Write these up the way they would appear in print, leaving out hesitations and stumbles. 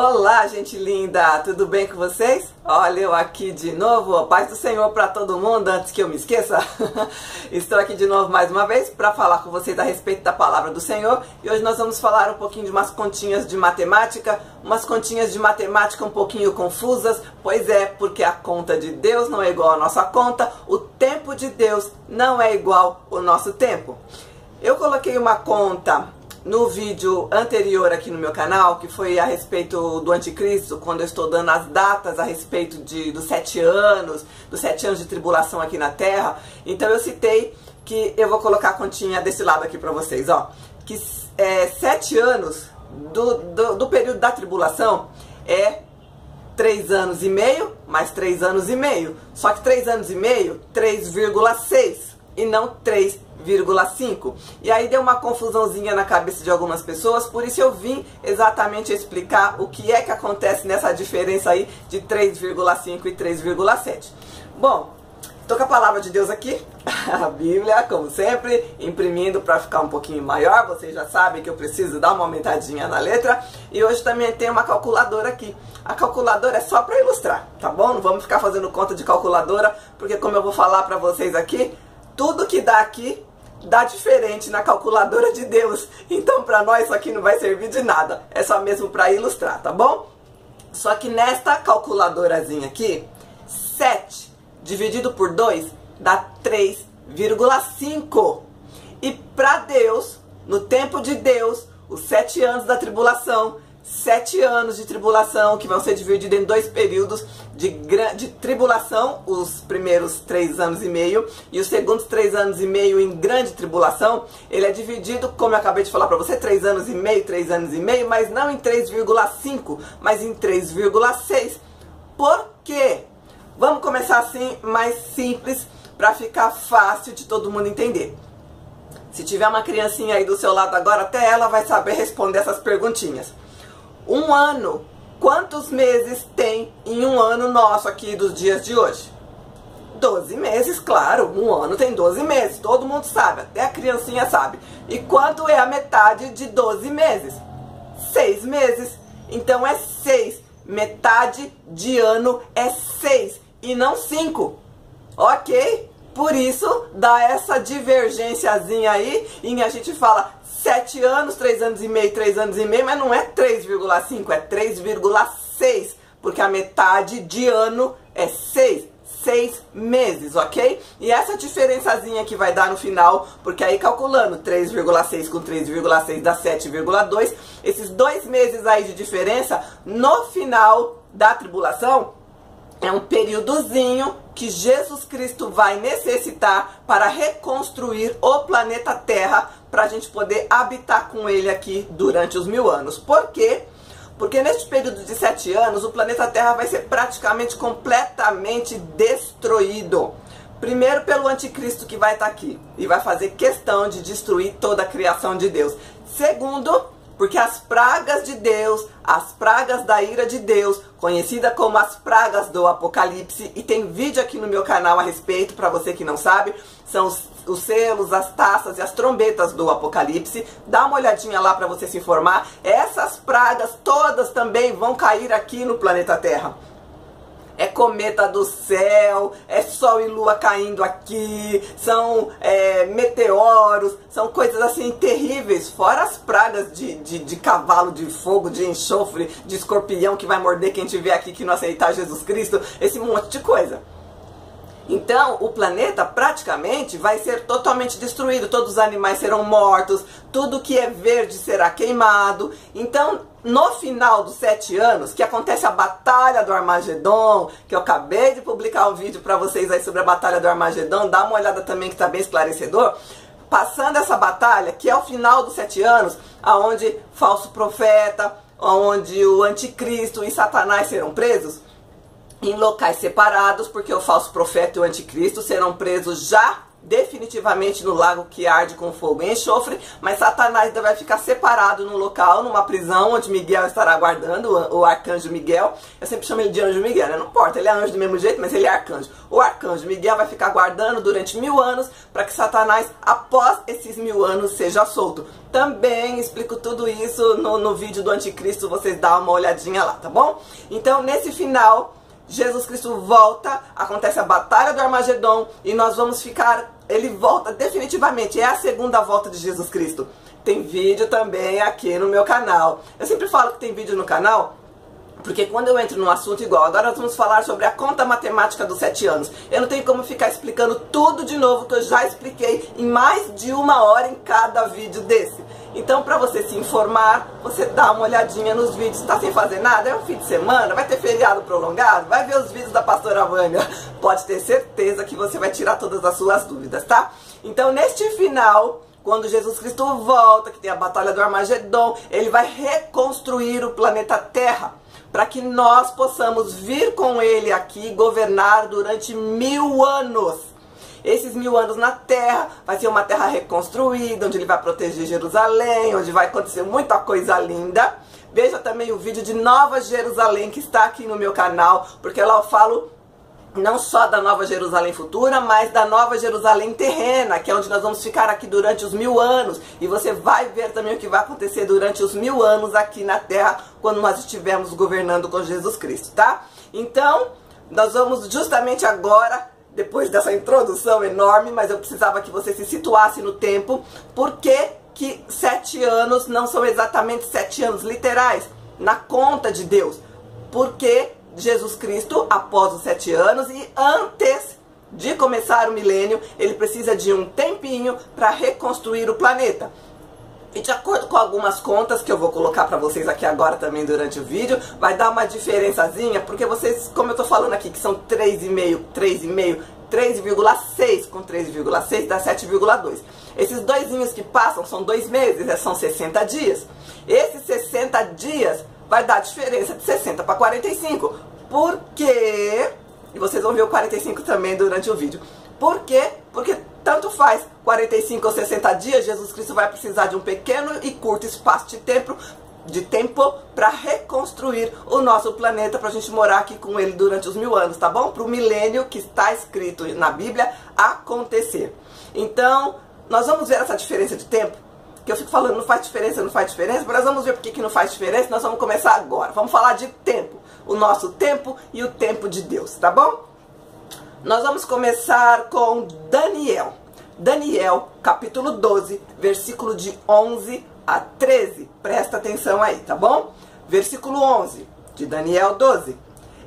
Olá, gente linda! Tudo bem com vocês? Olha eu aqui de novo, paz do Senhor para todo mundo, antes que eu me esqueça. Estou aqui de novo mais uma vez para falar com vocês a respeito da palavra do Senhor. E hoje nós vamos falar um pouquinho de umas continhas de matemática, um pouquinho confusas. Pois é, porque a conta de Deus não é igual à nossa conta, o tempo de Deus não é igual ao nosso tempo. Eu coloquei uma conta no vídeo anterior aqui no meu canal, que foi a respeito do anticristo, quando eu estou dando as datas a respeito dos 7 anos de tribulação aqui na Terra. Então eu citei que eu vou colocar a continha desse lado aqui pra vocês, ó. Que 7 anos do período da tribulação é 3 anos e meio, mais 3 anos e meio. Só que 3 anos e meio, 3,6 e não 3,5. E aí deu uma confusãozinha na cabeça de algumas pessoas, por isso eu vim exatamente explicar o que é que acontece nessa diferença aí de 3,5 e 3,7. Bom, tô com a palavra de Deus aqui, a Bíblia, como sempre, imprimindo para ficar um pouquinho maior. Vocês já sabem que eu preciso dar uma aumentadinha na letra. E hoje também tem uma calculadora aqui. A calculadora é só para ilustrar, tá bom? Não vamos ficar fazendo conta de calculadora, porque como eu vou falar para vocês aqui, tudo que dá aqui dá diferente na calculadora de Deus. Então para nós isso aqui não vai servir de nada. É só mesmo para ilustrar, tá bom? Só que nesta calculadorazinha aqui, 7 dividido por 2 dá 3,5. E para Deus, no tempo de Deus, os 7 anos da tribulação, 7 anos de tribulação que vão ser divididos em 2 períodos de tribulação, os primeiros 3 anos e meio e os segundos 3 anos e meio em grande tribulação. Ele é dividido, como eu acabei de falar para você, 3 anos e meio, mas não em 3,5, mas em 3,6. Por quê? Vamos começar assim, mais simples, para ficar fácil de todo mundo entender. Se tiver uma criancinha aí do seu lado agora, até ela vai saber responder essas perguntinhas. Um ano, quantos meses tem em um ano nosso aqui dos dias de hoje? 12 meses, claro, um ano tem 12 meses, todo mundo sabe, até a criancinha sabe. E quanto é a metade de 12 meses? 6 meses, então é 6, metade de ano é 6 e não 5, ok? Por isso dá essa divergênciazinha aí, e a gente fala 7 anos, 3 anos e meio, 3 anos e meio, mas não é 3,5, é 3,6, porque a metade de ano é 6 meses, ok? E essa diferençazinha que vai dar no final, porque aí calculando 3,6 com 3,6 dá 7,2, esses 2 meses aí de diferença, no final da tribulação, é um períodozinho que Jesus Cristo vai necessitar para reconstruir o planeta Terra, para a gente poder habitar com ele aqui durante os 1000 anos. Por quê? Porque neste período de 7 anos, o planeta Terra vai ser praticamente completamente destruído. Primeiro pelo anticristo que vai estar aqui e vai fazer questão de destruir toda a criação de Deus. Segundo, porque as pragas de Deus, as pragas da ira de Deus, conhecida como as pragas do Apocalipse, e tem vídeo aqui no meu canal a respeito, para você que não sabe, são os selos, as taças e as trombetas do Apocalipse. Dá uma olhadinha lá para você se informar. Essas pragas todas também vão cair aqui no planeta Terra. É cometa do céu, é sol e lua caindo aqui, são meteoros, são coisas assim terríveis, fora as pragas de cavalo de fogo, de enxofre, de escorpião que vai morder quem tiver aqui que não aceitar Jesus Cristo, esse monte de coisa. Então, o planeta praticamente vai ser totalmente destruído, todos os animais serão mortos, tudo que é verde será queimado. Então, no final dos 7 anos, que acontece a Batalha do Armagedon, que eu acabei de publicar um vídeo para vocês aí sobre a Batalha do Armagedon, dá uma olhada também que está bem esclarecedor. Passando essa batalha, que é o final dos 7 anos, aonde falso profeta, onde o anticristo e Satanás serão presos, em locais separados, porque o falso profeta e o anticristo serão presos já definitivamente no lago que arde com fogo e enxofre, mas Satanás ainda vai ficar separado num local, numa prisão, onde Miguel estará aguardando, o arcanjo Miguel. Eu sempre chamo ele de anjo Miguel, né? Não importa, ele é anjo do mesmo jeito, mas ele é arcanjo. O arcanjo Miguel vai ficar aguardando durante 1000 anos para que Satanás, após esses 1000 anos, seja solto. Também explico tudo isso no vídeo do Anticristo, vocês dão uma olhadinha lá, tá bom? Então, nesse final, Jesus Cristo volta, acontece a batalha do Armagedon e nós vamos ficar... Ele volta definitivamente, é a segunda volta de Jesus Cristo. Tem vídeo também aqui no meu canal. Eu sempre falo que tem vídeo no canal, porque quando eu entro num assunto igual, agora nós vamos falar sobre a conta matemática dos 7 anos. Eu não tenho como ficar explicando tudo de novo, que eu já expliquei em mais de 1 hora em cada vídeo desse. Então, para você se informar, você dá uma olhadinha nos vídeos. Tá sem fazer nada? É um fim de semana? Vai ter feriado prolongado? Vai ver os vídeos da pastora Vânia. Pode ter certeza que você vai tirar todas as suas dúvidas, tá? Então, neste final, quando Jesus Cristo volta, que tem a batalha do Armagedon, ele vai reconstruir o planeta Terra, para que nós possamos vir com ele aqui e governar durante 1000 anos. Esses 1000 anos na Terra, vai ser uma Terra reconstruída, onde ele vai proteger Jerusalém, onde vai acontecer muita coisa linda. Veja também o vídeo de Nova Jerusalém, que está aqui no meu canal, porque lá eu falo não só da Nova Jerusalém futura, mas da Nova Jerusalém terrena, que é onde nós vamos ficar aqui durante os 1000 anos. E você vai ver também o que vai acontecer durante os 1000 anos aqui na Terra, quando nós estivermos governando com Jesus Cristo, tá? Então, nós vamos justamente agora, depois dessa introdução enorme, mas eu precisava que você se situasse no tempo, porque que 7 anos não são exatamente 7 anos literais, na conta de Deus. Porque Jesus Cristo, após os 7 anos e antes de começar o milênio, ele precisa de um tempinho para reconstruir o planeta. E de acordo com algumas contas que eu vou colocar para vocês aqui agora também durante o vídeo, vai dar uma diferençazinha, porque vocês, como eu tô falando aqui, que são 3,5, 3,6 com 3,6 dá 7,2. Esses doisinhos que passam são 2 meses, são 60 dias. Esses 60 dias vai dar diferença de 60 para 45. Por quê? E vocês vão ver o 45 também durante o vídeo. Por quê? Porque tanto faz 45 ou 60 dias, Jesus Cristo vai precisar de um pequeno e curto espaço de tempo para reconstruir o nosso planeta, para a gente morar aqui com ele durante os 1000 anos, tá bom? Para o milênio que está escrito na Bíblia acontecer. Então, nós vamos ver essa diferença de tempo, que eu fico falando, não faz diferença, mas nós vamos ver por que não faz diferença. Nós vamos começar agora. Vamos falar de tempo, o nosso tempo e o tempo de Deus, tá bom? Nós vamos começar com Daniel. Daniel, capítulo 12, versículo de 11 a 13. Presta atenção aí, tá bom? Versículo 11 de Daniel 12.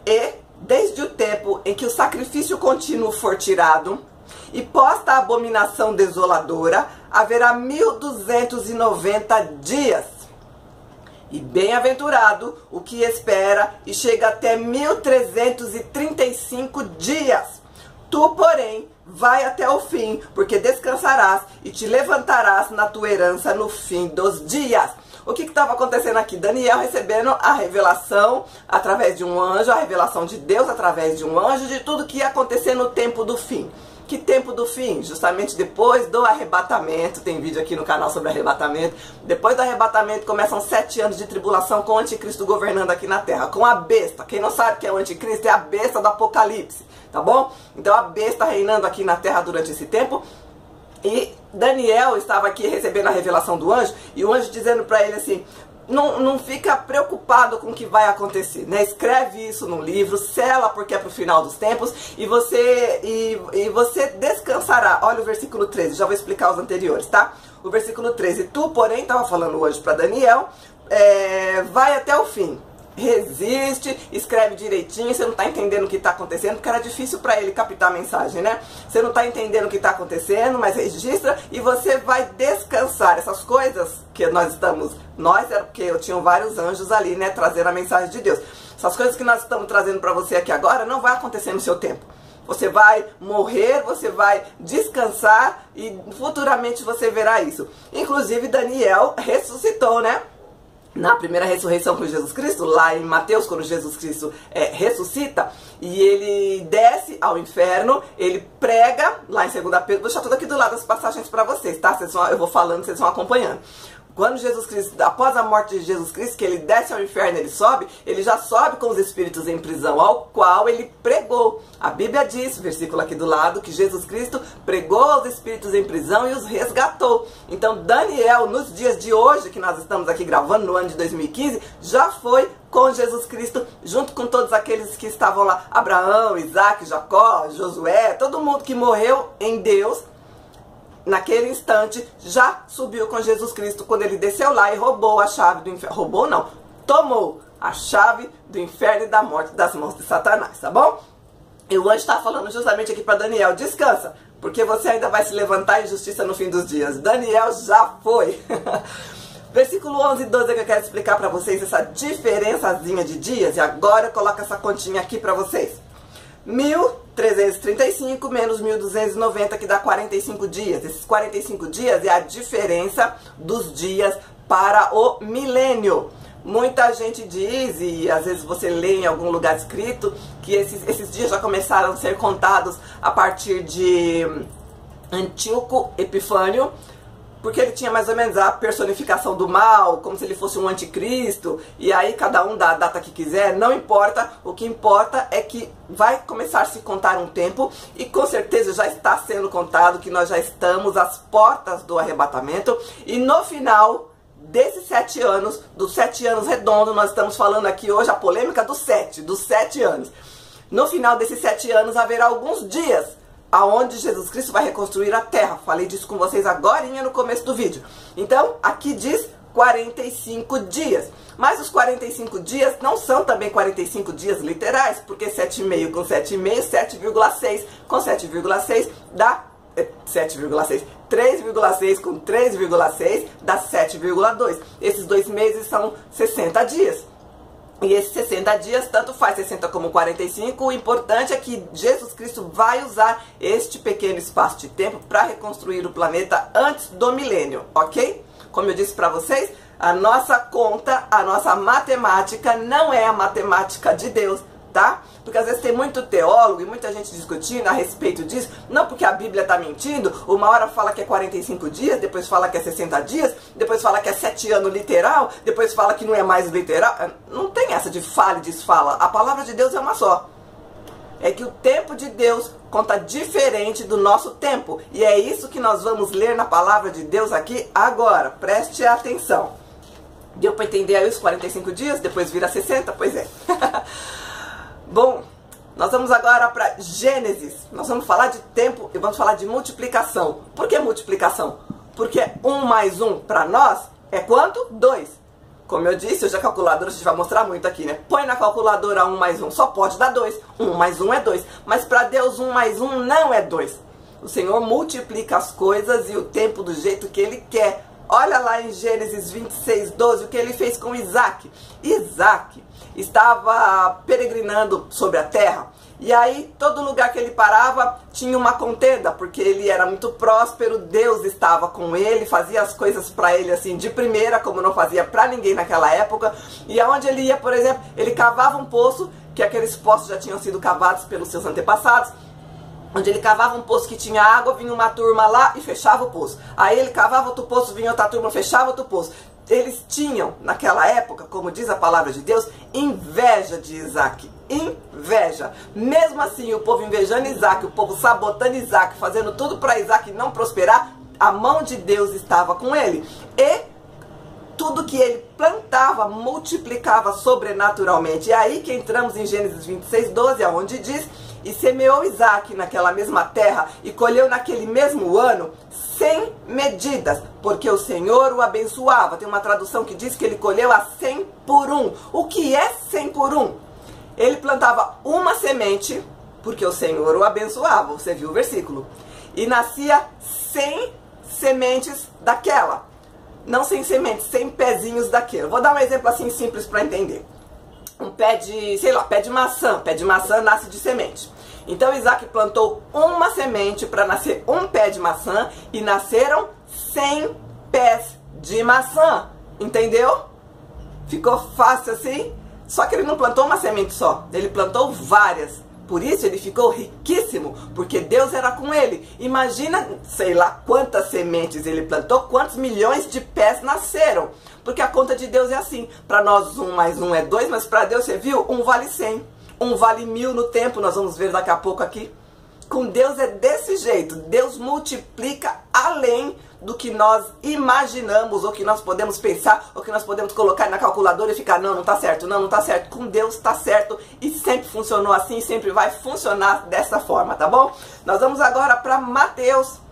E, desde o tempo em que o sacrifício contínuo for tirado e posta a abominação desoladora, haverá 1290 dias. E bem-aventurado o que espera e chega até 1335 dias. Tu, porém, vai até o fim, porque descansarás e te levantarás na tua herança no fim dos dias. O que estava acontecendo aqui? Daniel recebendo a revelação através de um anjo, a revelação de Deus através de um anjo, de tudo que ia acontecer no tempo do fim. Que tempo do fim? Justamente depois do arrebatamento. Tem vídeo aqui no canal sobre arrebatamento. Depois do arrebatamento começam 7 anos de tribulação com o anticristo governando aqui na terra, com a besta. Quem não sabe que é o anticristo é a besta do Apocalipse, tá bom? Então a besta reinando aqui na terra durante esse tempo. E Daniel estava aqui recebendo a revelação do anjo, e o anjo dizendo para ele assim: não fica preocupado com o que vai acontecer, né? Escreve isso no livro, sela, porque é pro final dos tempos, e você descansará. Olha o versículo 13, já vou explicar os anteriores, tá? O versículo 13, tu, porém, estava falando o anjo para Daniel, vai até o fim. Resiste, escreve direitinho. Você não tá entendendo o que tá acontecendo, porque era difícil para ele captar a mensagem, né? Você não tá entendendo o que tá acontecendo, mas registra e você vai descansar. Essas coisas que nós era porque eu tinha vários anjos ali, né, trazendo a mensagem de Deus. Essas coisas que nós estamos trazendo para você aqui agora não vai acontecer no seu tempo. Você vai morrer, você vai descansar e futuramente você verá isso. Inclusive Daniel ressuscitou, né? na primeira ressurreição com Jesus Cristo, lá em Mateus, quando Jesus Cristo ressuscita, e ele desce ao inferno, ele prega, lá em 2 Pedro, vou deixar tudo aqui do lado das passagens para vocês, tá? Eu vou falando, vocês vão acompanhando. Quando Jesus Cristo, após a morte de Jesus Cristo, que ele desce ao inferno, ele já sobe com os espíritos em prisão, ao qual ele pregou. A Bíblia diz, versículo aqui do lado, que Jesus Cristo pregou aos espíritos em prisão e os resgatou. Então Daniel, nos dias de hoje, que nós estamos aqui gravando, no ano de 2015, já foi com Jesus Cristo, junto com todos aqueles que estavam lá, Abraão, Isaac, Jacó, Josué, todo mundo que morreu em Deus, naquele instante, já subiu com Jesus Cristo, quando ele desceu lá e roubou a chave do inferno. Roubou não, tomou a chave do inferno e da morte das mãos de Satanás, tá bom? E o anjo está falando justamente aqui para Daniel, descansa, porque você ainda vai se levantar em justiça no fim dos dias. Daniel já foi. Versículo 11 e 12 é que eu quero explicar para vocês essa diferençazinha de dias, e agora eu coloco essa continha aqui para vocês. 1335 menos 1290, que dá 45 dias. Esses 45 dias é a diferença dos dias para o milênio. Muita gente diz, e às vezes você lê em algum lugar escrito, que esses dias já começaram a ser contados a partir de Antíoco Epifânio, porque ele tinha mais ou menos a personificação do mal, como se ele fosse um anticristo, e aí cada um dá a data que quiser, não importa, o que importa é que vai começar a se contar um tempo, e com certeza já está sendo contado, que nós já estamos às portas do arrebatamento, e no final desses 7 anos, dos 7 anos redondos, nós estamos falando aqui hoje a polêmica dos 7 anos, no final desses 7 anos haverá alguns dias, aonde Jesus Cristo vai reconstruir a terra. Falei disso com vocês agorinha no começo do vídeo. Então, aqui diz 45 dias. Mas os 45 dias não são também 45 dias literais, porque 7,5 com 7,5, 7,6 com 7,6 dá 7,6. 3,6 com 3,6 dá 7,2. Esses 2 meses são 60 dias. E esses 60 dias, tanto faz 60 como 45, o importante é que Jesus Cristo vai usar este pequeno espaço de tempo para reconstruir o planeta antes do milênio, ok? Como eu disse para vocês, a nossa conta, a nossa matemática não é a matemática de Deus, tá? Porque às vezes tem muito teólogo e muita gente discutindo a respeito disso, não porque a Bíblia está mentindo, uma hora fala que é 45 dias, depois fala que é 60 dias, depois fala que é 7 anos literal, depois fala que não é mais literal. Não tem essa de fala e desfala, a palavra de Deus é uma só. É que o tempo de Deus conta diferente do nosso tempo, e é isso que nós vamos ler na palavra de Deus aqui agora, preste atenção. Deu para entender aí os 45 dias, depois vira 60? Pois é. Bom, nós vamos agora para Gênesis. Nós vamos falar de tempo e vamos falar de multiplicação. Por que multiplicação? Porque 1 mais 1 para nós é quanto? 2. Como eu disse, hoje a calculadora, a gente vai mostrar muito aqui, né? Põe na calculadora 1 mais 1, só pode dar 2. 1 mais 1 é 2. Mas para Deus 1 mais 1 não é 2. O Senhor multiplica as coisas e o tempo do jeito que Ele quer. Olha lá em Gênesis 26, 12, o que Ele fez com Isaac. Isaac estava peregrinando sobre a terra, e aí todo lugar que ele parava tinha uma contenda, porque ele era muito próspero, Deus estava com ele, fazia as coisas para ele assim de primeira, como não fazia para ninguém naquela época, e aonde ele ia, por exemplo, ele cavava um poço, que aqueles poços já tinham sido cavados pelos seus antepassados, onde ele cavava um poço que tinha água, vinha uma turma lá e fechava o poço. Aí ele cavava outro poço, vinha outra turma, fechava outro poço. Eles tinham, naquela época, como diz a palavra de Deus, inveja de Isaac. Inveja. Mesmo assim, o povo invejando Isaac, o povo sabotando Isaac, fazendo tudo para Isaac não prosperar, a mão de Deus estava com ele. E tudo que ele plantava, multiplicava sobrenaturalmente. E aí que entramos em Gênesis 26, 12, onde diz: e semeou Isaac naquela mesma terra, e colheu naquele mesmo ano 100 medidas, porque o Senhor o abençoava. Tem uma tradução que diz que ele colheu a 100 por 1. O que é 100 por 1? Ele plantava uma semente, porque o Senhor o abençoava. Você viu o versículo? E nascia 100 sementes daquela. Não 100 sementes, 100 pezinhos daquela. Vou dar um exemplo assim simples para entender. Um pé de, sei lá, pé de maçã. Pé de maçã nasce de semente. Então Isaac plantou uma semente para nascer um pé de maçã, e nasceram 100 pés de maçã. Entendeu? Ficou fácil assim? Só que ele não plantou uma semente só, ele plantou várias. Por isso ele ficou riquíssimo, porque Deus era com ele. Imagina, sei lá quantas sementes ele plantou, quantos milhões de pés nasceram. Porque a conta de Deus é assim. Para nós 1 mais 1 é 2, mas para Deus, você viu? 1 vale 100. 1 vale 1000 no tempo, nós vamos ver daqui a pouco aqui. Com Deus é desse jeito. Deus multiplica além do que nós imaginamos, ou que nós podemos pensar, ou que nós podemos colocar na calculadora e ficar, não, não tá certo, não, não tá certo. Com Deus tá certo e sempre funcionou assim, sempre vai funcionar dessa forma, tá bom? Nós vamos agora para Mateus.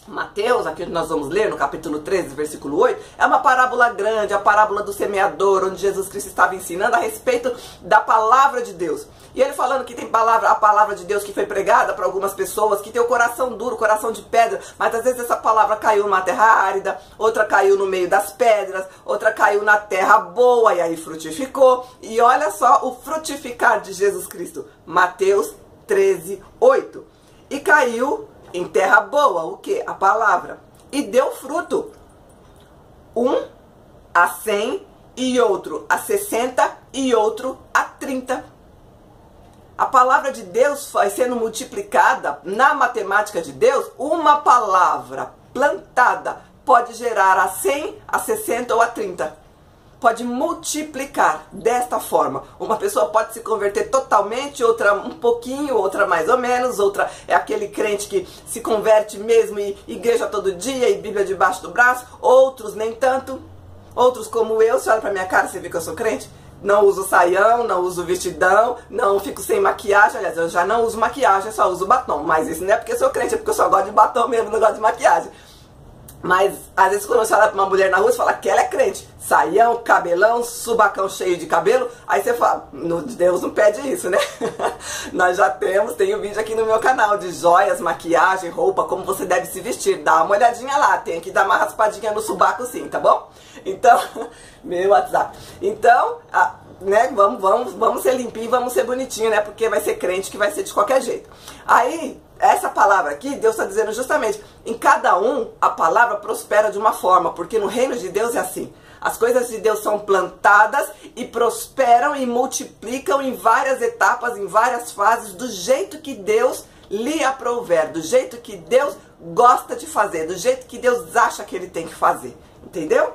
Mateus, aqui nós vamos ler no capítulo 13, versículo 8, é uma parábola grande, a parábola do semeador, onde Jesus Cristo estava ensinando a respeito da palavra de Deus. E ele falando que tem a palavra de Deus que foi pregada para algumas pessoas, que tem o coração duro, coração de pedra, mas às vezes essa palavra caiu numa terra árida, outra caiu no meio das pedras, outra caiu na terra boa e aí frutificou. E olha só o frutificar de Jesus Cristo, Mateus 13, 8. E caiu em terra boa, o que? A palavra. E deu fruto. 1 a 100 e outro a 60 e outro a 30. A palavra de Deus vai sendo multiplicada na matemática de Deus. Uma palavra plantada pode gerar a 100, a 60 ou a 30. Pode multiplicar desta forma. Uma pessoa pode se converter totalmente, outra um pouquinho, outra mais ou menos, outra é aquele crente que se converte mesmo e igreja todo dia e Bíblia debaixo do braço. Outros nem tanto. Outros como eu, você olha pra minha cara, você vê que eu sou crente? Não uso saião, não uso vestidão, não fico sem maquiagem. Aliás, eu já não uso maquiagem, só uso batom. Mas isso não é porque eu sou crente, é porque eu só gosto de batom mesmo, não gosto de maquiagem. Mas, às vezes, quando você olha pra uma mulher na rua, você fala que ela é crente. Saião, cabelão, subacão cheio de cabelo. Aí você fala, Deus não pede isso, né? Nós já tem um vídeo aqui no meu canal de joias, maquiagem, roupa, como você deve se vestir. Dá uma olhadinha lá, tem que dar uma raspadinha no subaco sim, tá bom? Então, meu WhatsApp. Então, né, vamos ser limpinho, vamos ser bonitinho, né? Porque vai ser crente que vai ser de qualquer jeito. Aí, essa palavra aqui, Deus está dizendo justamente, em cada um a palavra prospera de uma forma, porque no reino de Deus é assim. As coisas de Deus são plantadas e prosperam e multiplicam em várias etapas, em várias fases, do jeito que Deus lhe aprouver, do jeito que Deus gosta de fazer, do jeito que Deus acha que ele tem que fazer. Entendeu?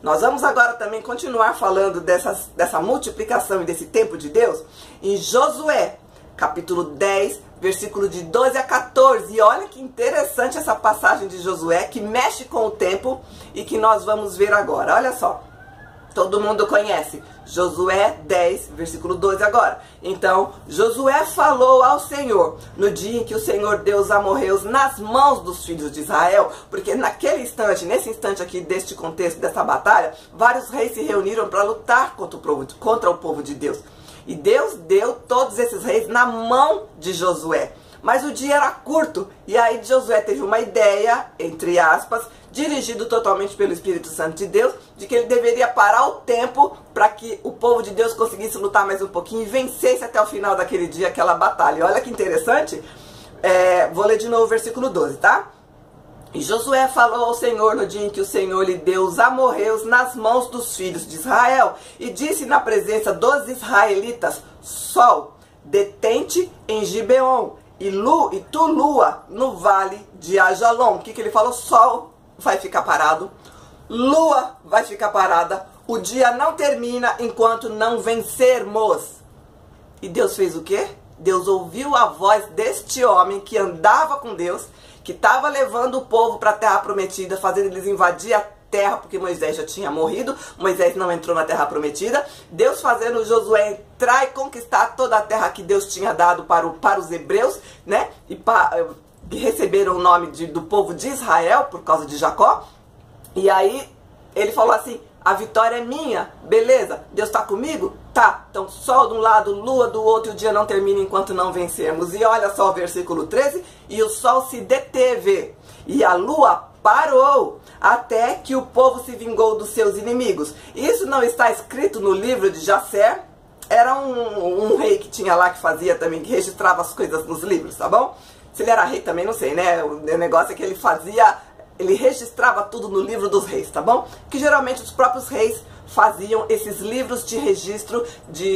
Nós vamos agora também continuar falando dessa multiplicação e desse tempo de Deus em Josué, capítulo 10, versículo de 12 a 14. E olha que interessante essa passagem de Josué, que mexe com o tempo e que nós vamos ver agora. Olha só, todo mundo conhece Josué 10, versículo 12 agora. Então, Josué falou ao Senhor no dia em que o Senhor deu os amorreus nas mãos dos filhos de Israel, porque naquele instante, nesse instante aqui deste contexto, dessa batalha, vários reis se reuniram para lutar contra o povo de Deus. E Deus deu todos esses reis na mão de Josué. Mas o dia era curto. E aí Josué teve uma ideia, entre aspas, dirigido totalmente pelo Espírito Santo de Deus, de que ele deveria parar o tempo para que o povo de Deus conseguisse lutar mais um pouquinho e vencesse até o final daquele dia aquela batalha. E olha que interessante. Vou ler de novo o versículo 12, tá? E Josué falou ao Senhor no dia em que o Senhor lhe deu os amorreus nas mãos dos filhos de Israel, e disse na presença dos israelitas: Sol, detente em Gibeon, e tu, lua, no vale de Ajalon. O que ele falou? Sol vai ficar parado, lua vai ficar parada, o dia não termina enquanto não vencermos. E Deus fez o quê? Deus ouviu a voz deste homem que andava com Deus, que estava levando o povo para a terra prometida, fazendo eles invadir a terra, porque Moisés já tinha morrido, Moisés não entrou na terra prometida. Deus fazendo Josué entrar e conquistar toda a terra que Deus tinha dado para os hebreus, né? E que receberam o nome do povo de Israel por causa de Jacó. E aí ele falou assim: a vitória é minha, beleza? Deus está comigo? Tá. Então sol de um lado, lua do outro, e o dia não termina enquanto não vencermos. E olha só o versículo 13: e o sol se deteve, e a lua parou, até que o povo se vingou dos seus inimigos. Isso não está escrito no livro de Jasser? Era um rei que tinha lá, que fazia também, que registrava as coisas nos livros, tá bom? Se ele era rei também, não sei, né? O negócio é que ele registrava tudo no livro dos reis, tá bom? Que geralmente os próprios reis faziam esses livros de registro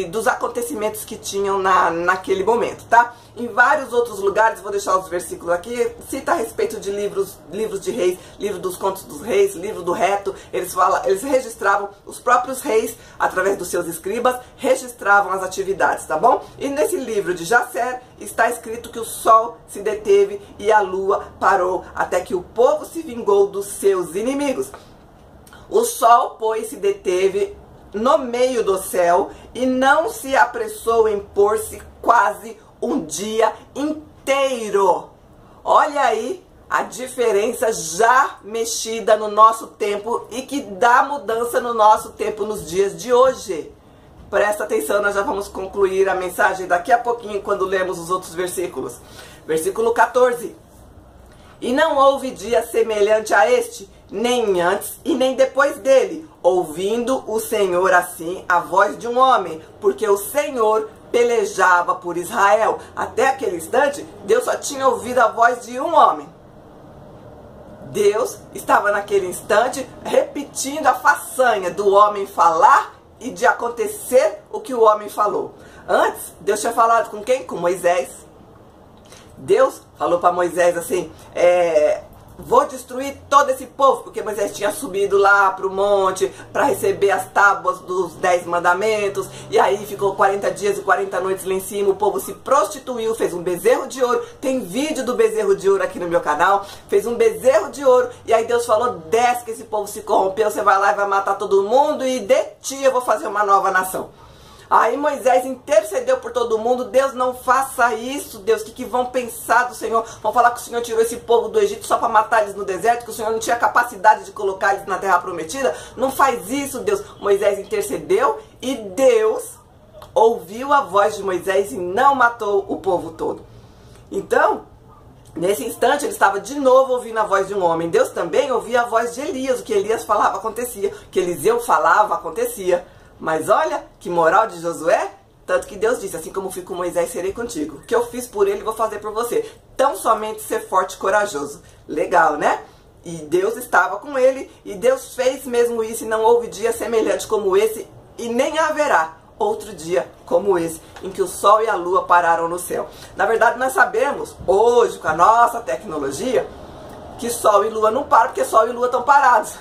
dos acontecimentos que tinham naquele momento, tá? Em vários outros lugares, vou deixar os versículos aqui, cita a respeito de livros de reis, livro dos contos dos reis, livro do reto. Eles registravam, os próprios reis, através dos seus escribas, registravam as atividades, tá bom? E nesse livro de Jasser está escrito que o sol se deteve e a lua parou, até que o povo se vingou dos seus inimigos. O sol, pois, se deteve no meio do céu e não se apressou em pôr-se quase um dia inteiro. Olha aí a diferença já mexida no nosso tempo e que dá mudança no nosso tempo nos dias de hoje. Presta atenção, nós já vamos concluir a mensagem daqui a pouquinho quando lermos os outros versículos. Versículo 14. E não houve dia semelhante a este, nem antes e nem depois dele, ouvindo o Senhor assim a voz de um homem, porque o Senhor pelejava por Israel. Até aquele instante, Deus só tinha ouvido a voz de um homem. Deus estava naquele instante repetindo a façanha do homem falar e de acontecer o que o homem falou. Antes, Deus tinha falado com quem? Com Moisés. Deus falou para Moisés assim, vou destruir todo esse povo, porque Moisés tinha subido lá para o monte para receber as tábuas dos 10 mandamentos, e aí ficou 40 dias e 40 noites lá em cima, o povo se prostituiu, fez um bezerro de ouro, tem vídeo do bezerro de ouro aqui no meu canal, fez um bezerro de ouro, e aí Deus falou, desce que esse povo se corrompeu, você vai lá e vai matar todo mundo, e de ti eu vou fazer uma nova nação. Aí Moisés intercedeu por todo mundo, Deus, não faça isso, Deus, o que vão pensar do Senhor? Vão falar que o Senhor tirou esse povo do Egito só para matar eles no deserto, que o Senhor não tinha capacidade de colocar eles na terra prometida? Não faz isso, Deus. Moisés intercedeu e Deus ouviu a voz de Moisés e não matou o povo todo. Então, nesse instante, ele estava de novo ouvindo a voz de um homem. Deus também ouvia a voz de Elias, o que Elias falava acontecia, o que Eliseu falava acontecia. Mas olha, que moral de Josué, tanto que Deus disse, assim como fui com Moisés, serei contigo. O que eu fiz por ele, vou fazer por você. Tão somente ser forte e corajoso. Legal, né? E Deus estava com ele, e Deus fez mesmo isso, e não houve dia semelhante como esse, e nem haverá outro dia como esse, em que o sol e a lua pararam no céu. Na verdade, nós sabemos, hoje, com a nossa tecnologia, que sol e lua não param, porque sol e lua estão parados.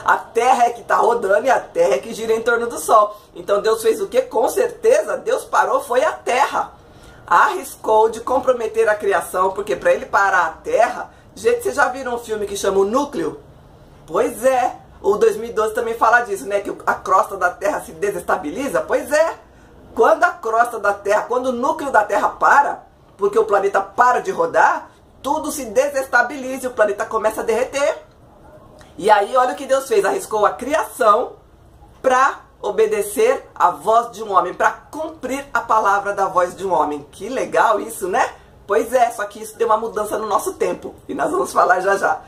A terra é que está rodando e a terra é que gira em torno do sol. Então Deus fez o que? Com certeza Deus parou, foi a terra. Arriscou de comprometer a criação, porque para ele parar a terra... Gente, vocês já viram um filme que chama O Núcleo? Pois é, o 2012 também fala disso, né? Que a crosta da terra se desestabiliza. Pois é, quando a crosta da terra, quando o núcleo da terra para, porque o planeta para de rodar, tudo se desestabiliza e o planeta começa a derreter. E aí, olha o que Deus fez. Arriscou a criação para obedecer a voz de um homem, para cumprir a palavra da voz de um homem. Que legal isso, né? Pois é, só que isso deu uma mudança no nosso tempo. E nós vamos falar já já.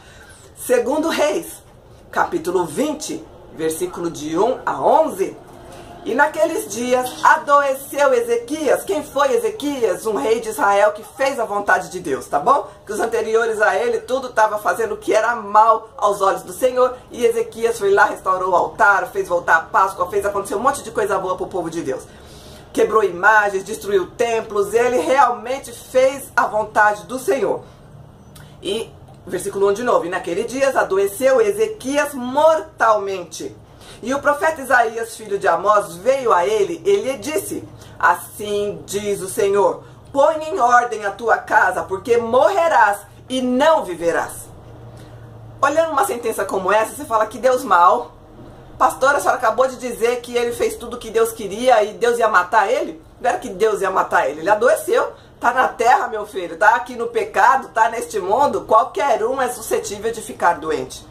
Segundo Reis, capítulo 20, versículo de 1 a 11. E naqueles dias adoeceu Ezequias. Quem foi Ezequias? Um rei de Israel que fez a vontade de Deus, tá bom? Que os anteriores a ele, tudo estava fazendo o que era mal aos olhos do Senhor. E Ezequias foi lá, restaurou o altar, fez voltar a Páscoa, fez acontecer um monte de coisa boa para o povo de Deus. Quebrou imagens, destruiu templos, ele realmente fez a vontade do Senhor. E, versículo 1 de novo, e naquele dia adoeceu Ezequias mortalmente. E o profeta Isaías, filho de Amós, veio a ele, ele disse, assim diz o Senhor, põe em ordem a tua casa, porque morrerás e não viverás. Olhando uma sentença como essa, você fala que Deus mal. Pastora, a senhora acabou de dizer que ele fez tudo o que Deus queria e Deus ia matar ele? Não era que Deus ia matar ele, ele adoeceu. Tá na terra, meu filho, tá aqui no pecado, tá neste mundo, qualquer um é suscetível de ficar doente.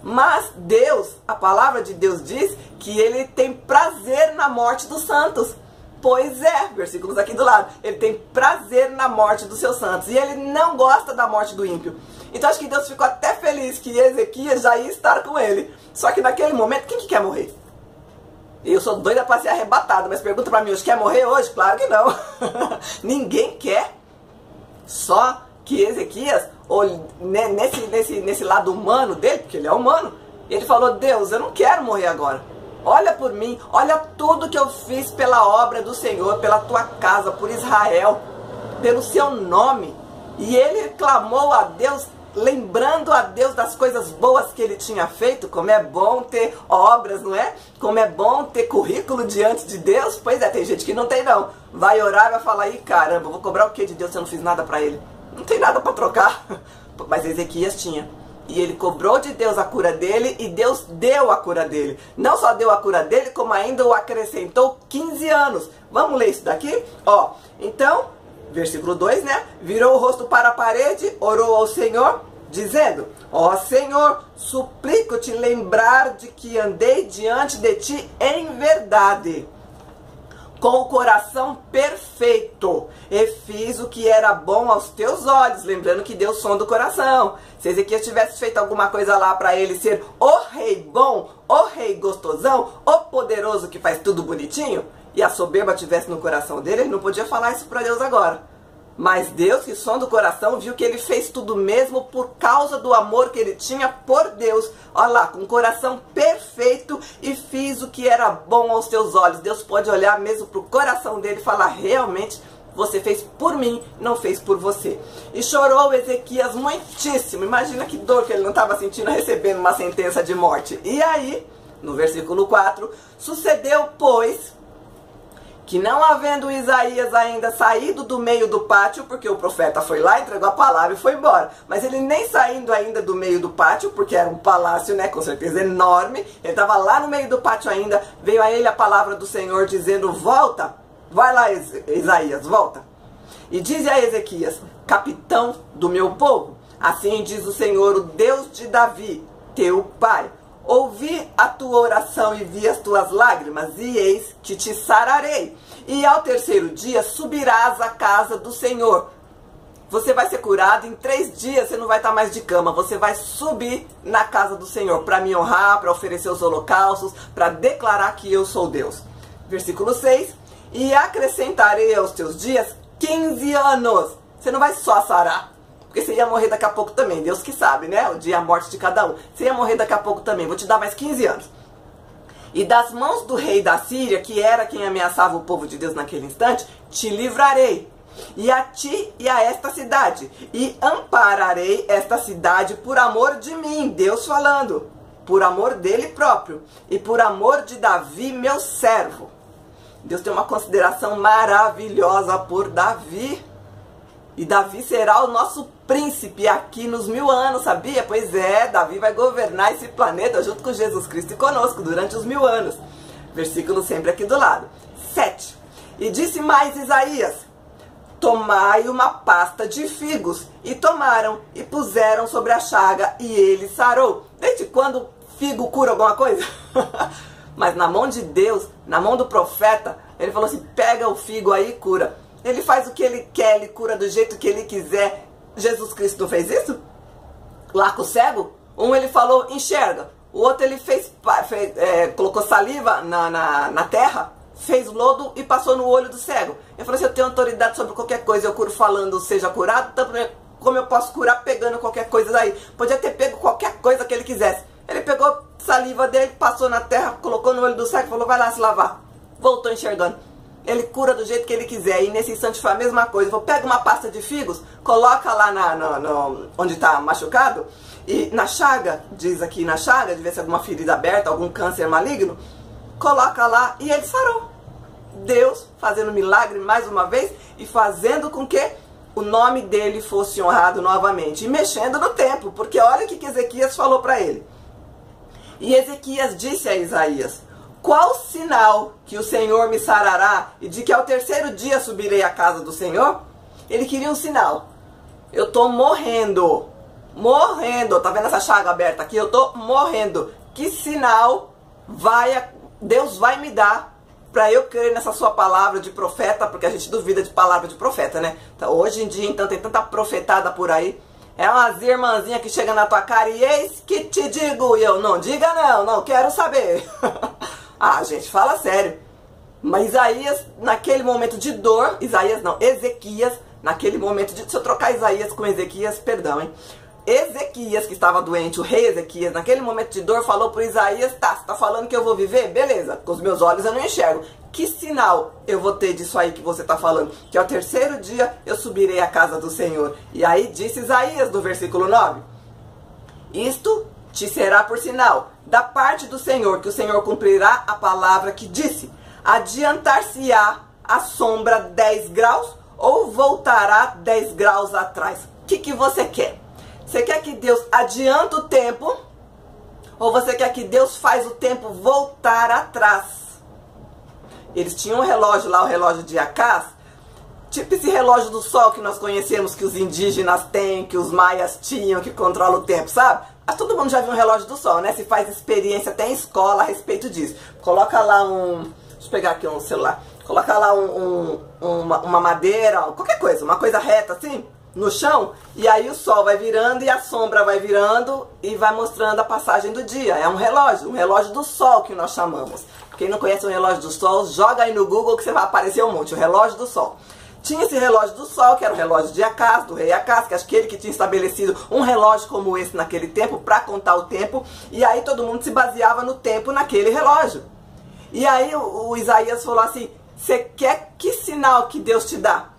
Mas Deus, a palavra de Deus diz que ele tem prazer na morte dos santos. Pois é, versículos aqui do lado, ele tem prazer na morte dos seus santos e ele não gosta da morte do ímpio. Então acho que Deus ficou até feliz que Ezequias já ia estar com ele. Só que naquele momento, quem que quer morrer? Eu sou doida para ser arrebatada, mas pergunta para mim hoje, quer morrer hoje? Claro que não. Ninguém quer. Só que Ezequias, nesse lado humano dele, porque ele é humano, ele falou, Deus, eu não quero morrer agora. olha por mim, olha tudo que eu fiz pela obra do Senhor, pela tua casa, por Israel, pelo seu nome. E ele clamou a Deus, lembrando a Deus das coisas boas que ele tinha feito. Como é bom ter obras, não é? Como é bom ter currículo diante de Deus. Pois é, tem gente que não tem não. Vai orar e vai falar, ih, caramba, vou cobrar o que de Deus se eu não fiz nada pra ele? Não tem nada pra trocar. Mas Ezequias tinha. E ele cobrou de Deus a cura dele e Deus deu a cura dele. Não só deu a cura dele, como ainda o acrescentou 15 anos. Vamos ler isso daqui? Ó, então, versículo 2, né? Virou o rosto para a parede, orou ao Senhor, dizendo, ó Senhor, suplico-te lembrar de que andei diante de ti em verdade, com o coração perfeito, e fiz o que era bom aos teus olhos. Lembrando que Deus sonda o coração. Se Ezequias tivesse feito alguma coisa lá para ele ser o rei bom, o rei gostosão, o poderoso que faz tudo bonitinho, e a soberba tivesse no coração dele, ele não podia falar isso para Deus agora. Mas Deus, que sonda o coração, viu que ele fez tudo mesmo por causa do amor que ele tinha por Deus. Olha lá, com o coração perfeito, e fiz o que era bom aos teus olhos. Deus pode olhar mesmo para o coração dele e falar, realmente, você fez por mim, não fez por você. E chorou Ezequias muitíssimo. Imagina que dor que ele não estava sentindo recebendo uma sentença de morte. E aí, no versículo 4, sucedeu, pois, que não havendo Isaías ainda saído do meio do pátio, porque o profeta foi lá, entregou a palavra e foi embora. Mas ele nem saindo ainda do meio do pátio, porque era um palácio, né, com certeza enorme. Ele estava lá no meio do pátio ainda, veio a ele a palavra do Senhor dizendo, volta, vai lá Isaías, volta. E diz a Ezequias, capitão do meu povo, assim diz o Senhor, o Deus de Davi, teu pai. Ouvi a tua oração e vi as tuas lágrimas, e eis que te sararei. E ao terceiro dia subirás à casa do Senhor. Você vai ser curado, em 3 dias você não vai estar mais de cama. Você vai subir na casa do Senhor para me honrar, para oferecer os holocaustos, para declarar que eu sou Deus. Versículo 6. E acrescentarei aos teus dias 15 anos. Você não vai só sarar, porque você ia morrer daqui a pouco também. Deus que sabe, né? O dia e a morte de cada um. Você ia morrer daqui a pouco também. Vou te dar mais 15 anos. E das mãos do rei da Síria, que era quem ameaçava o povo de Deus naquele instante, te livrarei. E a ti e a esta cidade. E ampararei esta cidade por amor de mim. Deus falando. Por amor dele próprio. E por amor de Davi, meu servo. Deus tem uma consideração maravilhosa por Davi. E Davi será o nosso príncipe aqui nos 1000 anos, sabia? Pois é, Davi vai governar esse planeta junto com Jesus Cristo e conosco durante os 1000 anos. Versículo sempre aqui do lado. 7. E disse mais Isaías, tomai uma pasta de figos. E tomaram e puseram sobre a chaga e ele sarou. Desde quando figo cura alguma coisa? Mas na mão de Deus, na mão do profeta, ele falou assim, pega o figo aí e cura. Ele faz o que ele quer, ele cura do jeito que ele quiser. Jesus Cristo não fez isso? Lá com o cego, um ele falou, enxerga. O outro ele colocou saliva na terra, fez lodo e passou no olho do cego. Ele falou assim, eu tenho autoridade sobre qualquer coisa, eu curo falando, seja curado, tanto como eu posso curar pegando qualquer coisa daí. Podia ter pego qualquer coisa que ele quisesse. Ele pegou saliva dele, passou na terra, colocou no olho do cego e falou, vai lá se lavar. Voltou enxergando. Ele cura do jeito que ele quiser. E nesse instante foi a mesma coisa. Pega uma pasta de figos, coloca lá onde está machucado, e na chaga, diz aqui na chaga, de ver se é alguma ferida aberta, algum câncer maligno, coloca lá e ele sarou. Deus fazendo milagre mais uma vez e fazendo com que o nome dele fosse honrado novamente. E mexendo no tempo, porque olha o que Ezequias falou para ele. E Ezequias disse a Isaías, qual sinal que o Senhor me sarará e de que ao terceiro dia subirei à casa do Senhor? Ele queria um sinal. Eu estou morrendo. Morrendo. Tá vendo essa chaga aberta aqui? Eu estou morrendo. Que sinal Deus vai me dar para eu crer nessa sua palavra de profeta? Porque a gente duvida de palavra de profeta, né? Então, hoje em dia, então, tem tanta profetada por aí. É umas irmãzinhas que chegam na tua cara e eis que te digo. E eu, não diga não quero saber. Ah, gente, fala sério. Mas Isaías, naquele momento de dor, Ezequias, naquele momento de... Se eu trocar Isaías com Ezequias, perdão, hein? Ezequias, que estava doente, o rei Ezequias, naquele momento de dor, falou para Isaías: tá, você tá falando que eu vou viver? Beleza, com os meus olhos eu não enxergo. Que sinal eu vou ter disso aí que você está falando? Que ao terceiro dia eu subirei à casa do Senhor. E aí disse Isaías no versículo 9: isto te será por sinal da parte do Senhor, que o Senhor cumprirá a palavra que disse. Adiantar-se-á a sombra 10 graus ou voltará 10 graus atrás? O que você quer? Você quer que Deus adianta o tempo ou você quer que Deus faz o tempo voltar atrás? Eles tinham um relógio lá, o relógio de Acás, tipo esse relógio do sol que nós conhecemos, que os indígenas têm, que os maias tinham, que controla o tempo, sabe? Mas todo mundo já viu um relógio do sol, né? Se faz experiência até em escola a respeito disso. Coloca lá deixa eu pegar aqui um celular. Coloca lá uma madeira, qualquer coisa, uma coisa reta assim, no chão, e aí o sol vai virando e a sombra vai virando e vai mostrando a passagem do dia. É um relógio do sol que nós chamamos. Quem não conhece o relógio do sol, joga aí no Google que você vai aparecer um monte, o relógio do sol. Tinha esse relógio do sol, que era o relógio de Acás, do rei Acás, que é aquele que tinha estabelecido um relógio como esse naquele tempo, para contar o tempo, e aí todo mundo se baseava no tempo naquele relógio. E aí o Isaías falou assim: você quer que sinal que Deus te dá?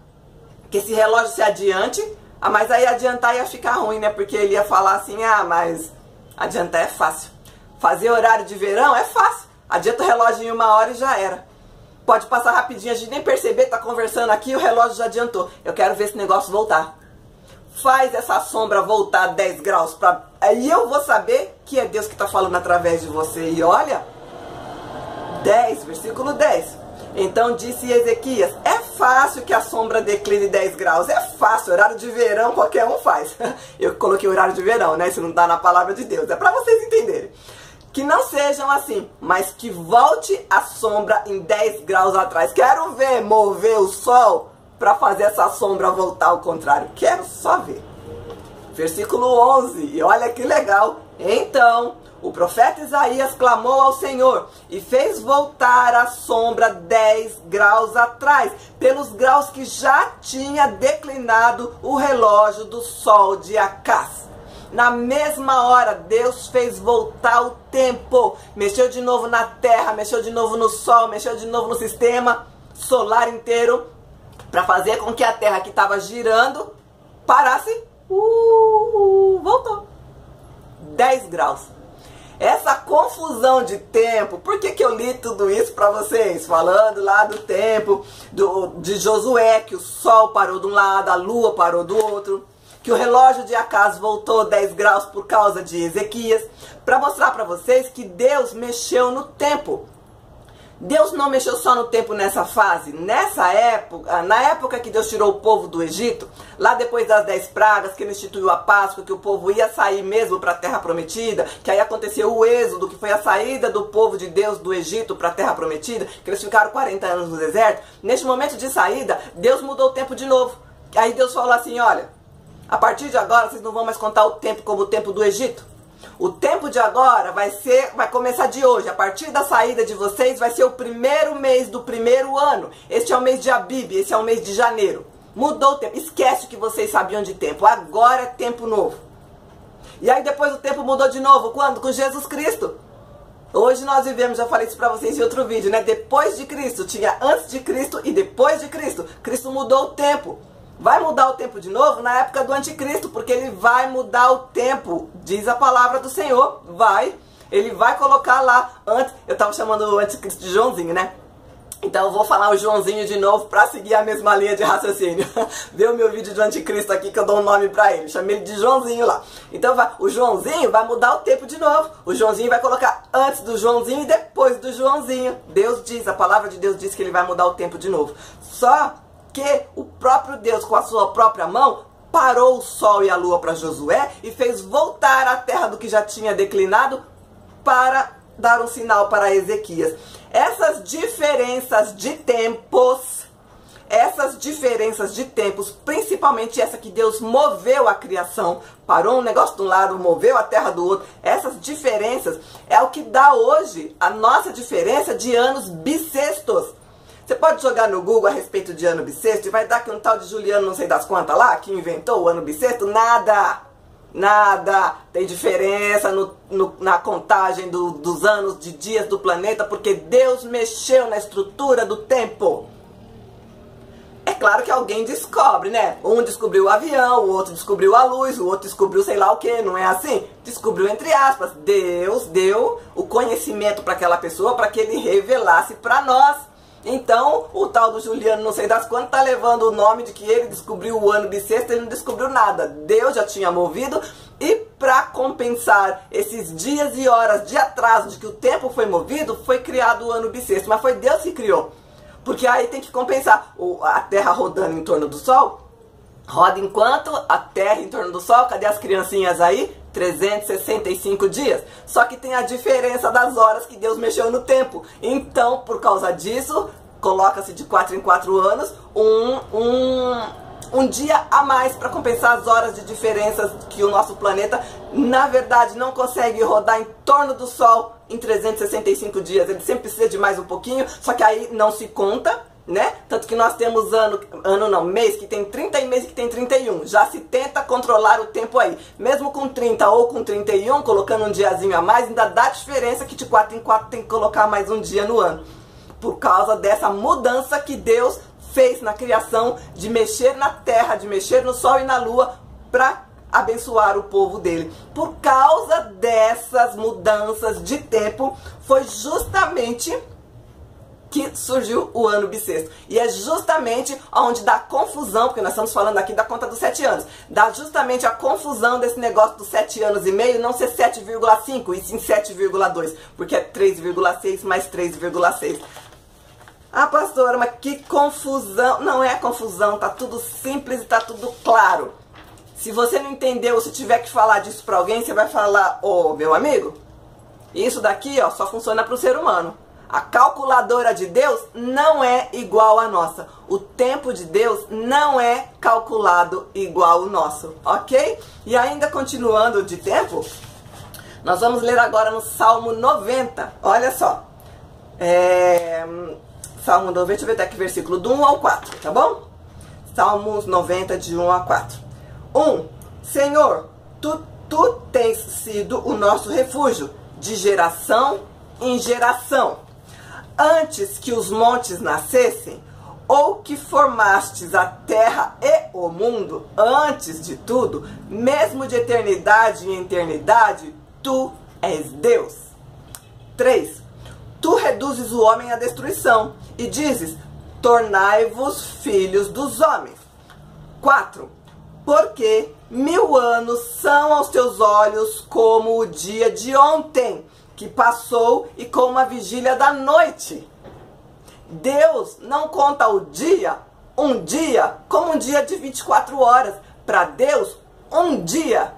Que esse relógio se adiante? Ah, mas aí adiantar ia ficar ruim, né? Porque ele ia falar assim: ah, mas adiantar é fácil. Fazer horário de verão é fácil. Adianta o relógio em 1 hora e já era. Pode passar rapidinho, a gente nem perceber, tá conversando aqui, o relógio já adiantou. Eu quero ver esse negócio voltar. Faz essa sombra voltar 10 graus. Aí eu vou saber que é Deus que está falando através de você. E olha, 10, versículo 10. Então disse Ezequias: é fácil que a sombra decline 10 graus. É fácil, horário de verão qualquer um faz. Eu coloquei horário de verão, né? Isso não está na palavra de Deus. É para vocês entenderem. Que não sejam assim, mas que volte a sombra em 10 graus atrás. Quero ver mover o sol para fazer essa sombra voltar ao contrário. Quero só ver. Versículo 11, e olha que legal. Então o profeta Isaías clamou ao Senhor e fez voltar a sombra 10 graus atrás, pelos graus que já tinha declinado o relógio do sol de Acás. Na mesma hora, Deus fez voltar o tempo. Mexeu de novo na terra, mexeu de novo no sol, mexeu de novo no sistema solar inteiro, para fazer com que a terra que estava girando parasse. Voltou. 10 graus. Essa confusão de tempo, por que eu li tudo isso para vocês? Falando lá do tempo de Josué, que o sol parou de um lado, a lua parou do outro, que o relógio de Acás voltou 10 graus por causa de Ezequias, para mostrar para vocês que Deus mexeu no tempo. Deus não mexeu só no tempo nessa fase. Nessa época, na época que Deus tirou o povo do Egito, lá depois das 10 pragas, que ele instituiu a Páscoa, que o povo ia sair mesmo para a Terra Prometida, que aí aconteceu o êxodo, que foi a saída do povo de Deus do Egito para a Terra Prometida, que eles ficaram 40 anos no deserto. Neste momento de saída, Deus mudou o tempo de novo. Aí Deus falou assim: olha, a partir de agora vocês não vão mais contar o tempo como o tempo do Egito. O tempo de agora vai começar de hoje. A partir da saída de vocês vai ser o primeiro mês do primeiro ano. Este é o mês de Abib, esse é o mês de janeiro. Mudou o tempo. Esquece o que vocês sabiam de tempo. Agora é tempo novo. E aí depois o tempo mudou de novo. Quando? Com Jesus Cristo. Hoje nós vivemos, já falei isso pra vocês em outro vídeo, né? Depois de Cristo. Tinha antes de Cristo e depois de Cristo. Cristo mudou o tempo. Vai mudar o tempo de novo na época do anticristo, porque ele vai mudar o tempo, diz a palavra do Senhor, vai. Ele vai colocar lá, antes, eu tava chamando o anticristo de Joãozinho, né? Então eu vou falar o Joãozinho de novo para seguir a mesma linha de raciocínio. Vê o meu vídeo do anticristo aqui que eu dou um nome para ele, chamei ele de Joãozinho lá. Então o Joãozinho vai mudar o tempo de novo. O Joãozinho vai colocar antes do Joãozinho e depois do Joãozinho. Deus diz, a palavra de Deus diz que ele vai mudar o tempo de novo. Só que o próprio Deus, com a sua própria mão, parou o sol e a lua para Josué e fez voltar a terra do que já tinha declinado para dar um sinal para Ezequias. Essas diferenças de tempos, principalmente essa que Deus moveu a criação, parou um negócio de um lado, moveu a terra do outro, essas diferenças é o que dá hoje a nossa diferença de anos bissextos. Você pode jogar no Google a respeito de ano bissexto e vai dar que um tal de Juliano não sei das quantas lá, que inventou o ano bissexto, nada. Nada. Tem diferença na contagem dos anos, de dias do planeta, porque Deus mexeu na estrutura do tempo. É claro que alguém descobre, né? Um descobriu o avião, o outro descobriu a luz, o outro descobriu sei lá o que, não é assim? Descobriu entre aspas. Deus deu o conhecimento para aquela pessoa para que ele revelasse para nós. Então, o tal do Juliano, não sei das quantas, tá levando o nome de que ele descobriu o ano bissexto, ele não descobriu nada. Deus já tinha movido, e para compensar esses dias e horas de atraso de que o tempo foi movido, foi criado o ano bissexto. Mas foi Deus que criou. Porque aí tem que compensar. A Terra rodando em torno do Sol, roda enquanto a Terra em torno do Sol, cadê as criancinhas aí? 365 dias. Só que tem a diferença das horas que Deus mexeu no tempo. Então, por causa disso, coloca-se de 4 em 4 anos um dia a mais para compensar as horas de diferenças que o nosso planeta, na verdade, não consegue rodar em torno do Sol em 365 dias. Ele sempre precisa de mais um pouquinho, só que aí não se conta, né? Tanto que nós temos mês que tem 30 e mês que tem 31. Já se tenta controlar o tempo aí. Mesmo com 30 ou com 31, colocando um diazinho a mais, ainda dá diferença que de 4 em 4 tem que colocar mais um dia no ano. Por causa dessa mudança que Deus fez na criação, de mexer na terra, de mexer no sol e na lua, para abençoar o povo dele. Por causa dessas mudanças de tempo, foi justamente que surgiu o ano bissexto. E é justamente onde dá confusão, porque nós estamos falando aqui da conta dos 7 anos. Dá justamente a confusão desse negócio dos 7 anos e meio não ser 7,5 e sim 7,2, porque é 3,6 mais 3,6. Ah, pastora, mas que confusão. Não é confusão, tá tudo simples e tá tudo claro. Se você não entendeu, se tiver que falar disso pra alguém, você vai falar: ô, meu amigo, isso daqui, ó, só funciona pro ser humano. A calculadora de Deus não é igual à nossa. O tempo de Deus não é calculado igual ao nosso, ok? E ainda continuando de tempo, nós vamos ler agora no Salmo 90. Olha só. Salmo 90, deixa eu ver até que versículo, do 1 ao 4, tá bom? Salmos 90, de 1 a 4. 1. Senhor, tu tens sido o nosso refúgio, de geração em geração. Antes que os montes nascessem, ou que formastes a terra e o mundo, antes de tudo, mesmo de eternidade em eternidade, tu és Deus. 3. Tu reduzes o homem à destruição e dizes: tornai-vos filhos dos homens. 4. Porque 1000 anos são aos teus olhos como o dia de ontem, que passou, e como a vigília da noite. Deus não conta o dia, um dia, como um dia de 24 horas. Para Deus, um dia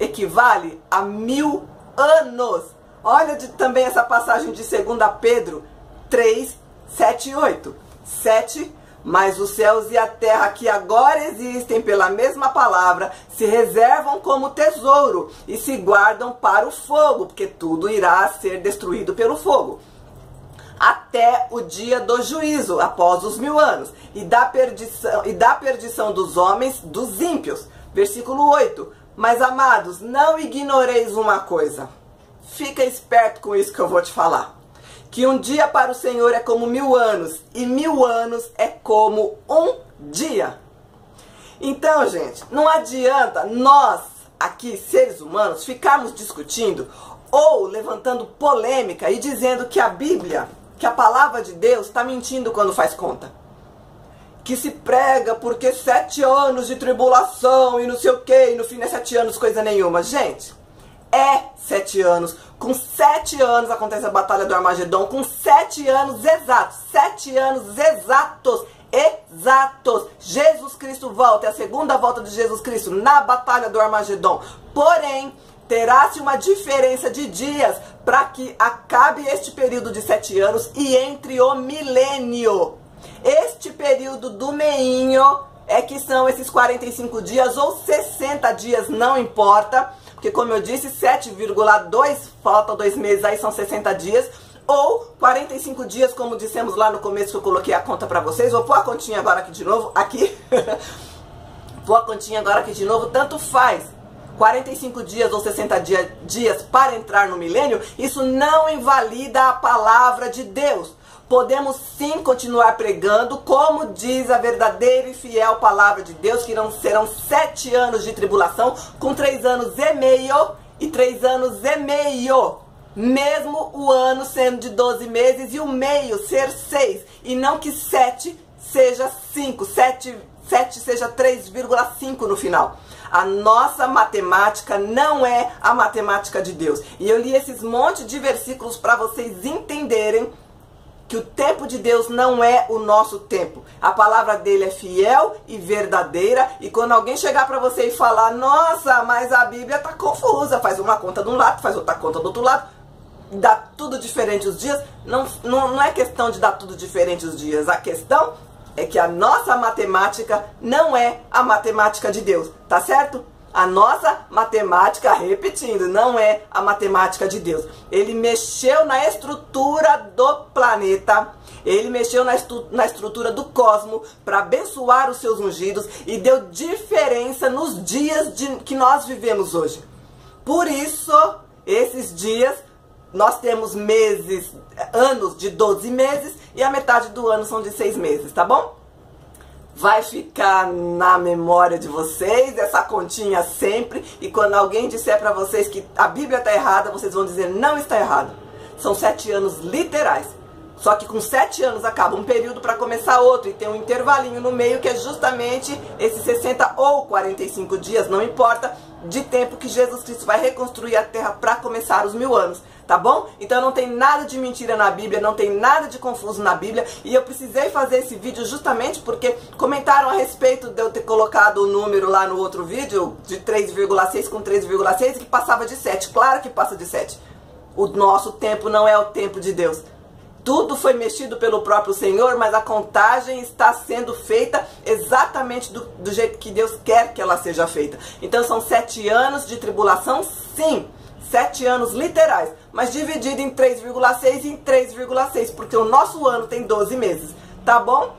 equivale a 1000 anos. Olha também essa passagem de 2 Pedro 3, 7 e 8. 7. Mas os céus e a terra que agora existem pela mesma palavra se reservam como tesouro e se guardam para o fogo, porque tudo irá ser destruído pelo fogo, até o dia do juízo, após os 1000 anos, e da perdição dos homens, dos ímpios. Versículo 8. Mas, amados, não ignoreis uma coisa. Fica esperto com isso que eu vou te falar. Que um dia para o Senhor é como 1000 anos, e 1000 anos é como um dia. Então, gente, não adianta nós, aqui, seres humanos, ficarmos discutindo ou levantando polêmica e dizendo que a Bíblia, que a palavra de Deus está mentindo quando faz conta. Que se prega porque 7 anos de tribulação e não sei o que, e no fim é 7 anos coisa nenhuma. Gente, é 7 anos. Com 7 anos acontece a Batalha do Armagedon, com 7 anos exatos. 7 anos exatos. Exatos. Jesus Cristo volta, é a segunda volta de Jesus Cristo na Batalha do Armagedon. Porém, terá-se uma diferença de dias para que acabe este período de 7 anos e entre o milênio. Este período do meinho é que são esses 45 dias ou 60 dias, não importa. Porque, como eu disse, 7,2, falta 2 meses, aí são 60 dias. Ou 45 dias, como dissemos lá no começo que eu coloquei a conta pra vocês. Vou pôr a continha agora aqui de novo, aqui. Pôr a continha agora aqui de novo, tanto faz. 45 dias ou 60 dias para entrar no milênio, isso não invalida a palavra de Deus. Podemos sim continuar pregando, como diz a verdadeira e fiel palavra de Deus, que não serão 7 anos de tribulação, com 3 anos e meio e 3 anos e meio. Mesmo o ano sendo de 12 meses e o meio ser 6. E não que 7 seja 5, 7 seja 3,5 no final. A nossa matemática não é a matemática de Deus. E eu li esses monte de versículos para vocês entenderem que o tempo de Deus não é o nosso tempo. A palavra dele é fiel e verdadeira. E quando alguém chegar para você e falar, nossa, mas a Bíblia tá confusa, faz uma conta de um lado, faz outra conta do outro lado, dá tudo diferente os dias, não é questão de dar tudo diferente os dias. A questão é que a nossa matemática não é a matemática de Deus, tá certo? A nossa matemática, repetindo, não é a matemática de Deus. Ele mexeu na estrutura do planeta, ele mexeu na estrutura do cosmos para abençoar os seus ungidos e deu diferença nos dias que nós vivemos hoje. Por isso, esses dias, nós temos anos de 12 meses e a metade do ano são de 6 meses, tá bom? Vai ficar na memória de vocês essa continha sempre, e quando alguém disser para vocês que a Bíblia está errada, vocês vão dizer, não está errado. São 7 anos literais. Só que com 7 anos acaba um período para começar outro, e tem um intervalinho no meio que é justamente esses 60 ou 45 dias, não importa, de tempo que Jesus Cristo vai reconstruir a terra para começar os 1000 anos, tá bom? Então não tem nada de mentira na Bíblia, não tem nada de confuso na Bíblia, e eu precisei fazer esse vídeo justamente porque comentaram a respeito de eu ter colocado o número lá no outro vídeo, de 3,6 com 3,6, que passava de 7, claro que passa de 7. O nosso tempo não é o tempo de Deus. Tudo foi mexido pelo próprio Senhor, mas a contagem está sendo feita exatamente do jeito que Deus quer que ela seja feita. Então são 7 anos de tribulação, sim, 7 anos literais, mas dividido em 3,6 e em 3,6, porque o nosso ano tem 12 meses, tá bom?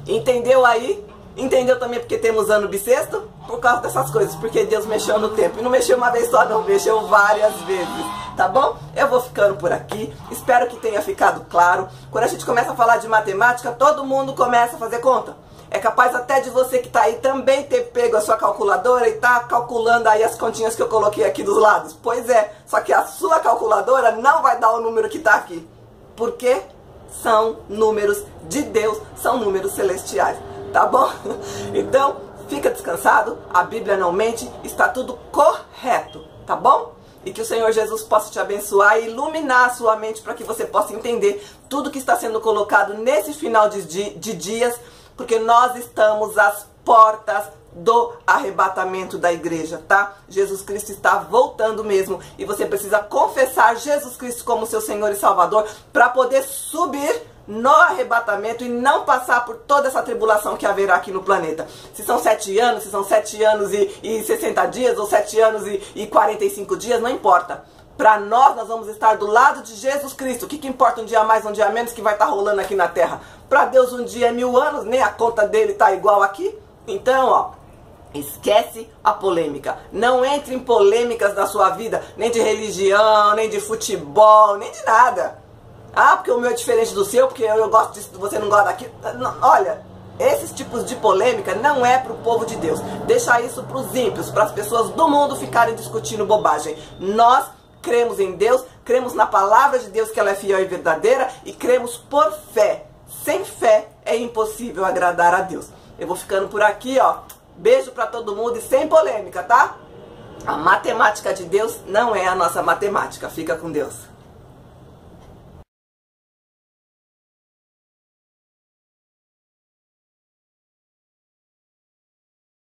Entendeu aí? Entendeu também porque temos ano bissexto? Por causa dessas coisas, porque Deus mexeu no tempo. E não mexeu uma vez só não, mexeu várias vezes, tá bom? Eu vou ficando por aqui, espero que tenha ficado claro. Quando a gente começa a falar de matemática, todo mundo começa a fazer conta. É capaz até de você que tá aí também ter pego a sua calculadora e tá calculando aí as continhas que eu coloquei aqui dos lados. Pois é, só que a sua calculadora não vai dar o número que tá aqui. Por quê? São números de Deus, são números celestiais. Tá bom? Então, fica descansado, a Bíblia não mente, está tudo correto, tá bom? E que o Senhor Jesus possa te abençoar e iluminar a sua mente para que você possa entender tudo que está sendo colocado nesse final de dias, porque nós estamos às portas do arrebatamento da igreja, tá? Jesus Cristo está voltando mesmo e você precisa confessar Jesus Cristo como seu Senhor e Salvador para poder subir no arrebatamento e não passar por toda essa tribulação que haverá aqui no planeta. Se são 7 anos, se são 7 anos e 60 dias, ou 7 anos e 45 dias, não importa. Para nós vamos estar do lado de Jesus Cristo. O que importa um dia mais, um dia menos, que vai estar rolando aqui na terra? Para Deus um dia é 1000 anos, nem a conta dele tá igual aqui. Então, ó, esquece a polêmica. Não entre em polêmicas da sua vida, nem de religião, nem de futebol, nem de nada. Ah, porque o meu é diferente do seu, porque eu gosto disso, você não gosta daquilo. Olha, esses tipos de polêmica não é para o povo de Deus. Deixa isso para os ímpios, para as pessoas do mundo ficarem discutindo bobagem. Nós cremos em Deus, cremos na palavra de Deus, que ela é fiel e verdadeira, e cremos por fé. Sem fé é impossível agradar a Deus. Eu vou ficando por aqui, ó. Beijo para todo mundo e sem polêmica, tá? A matemática de Deus não é a nossa matemática. Fica com Deus.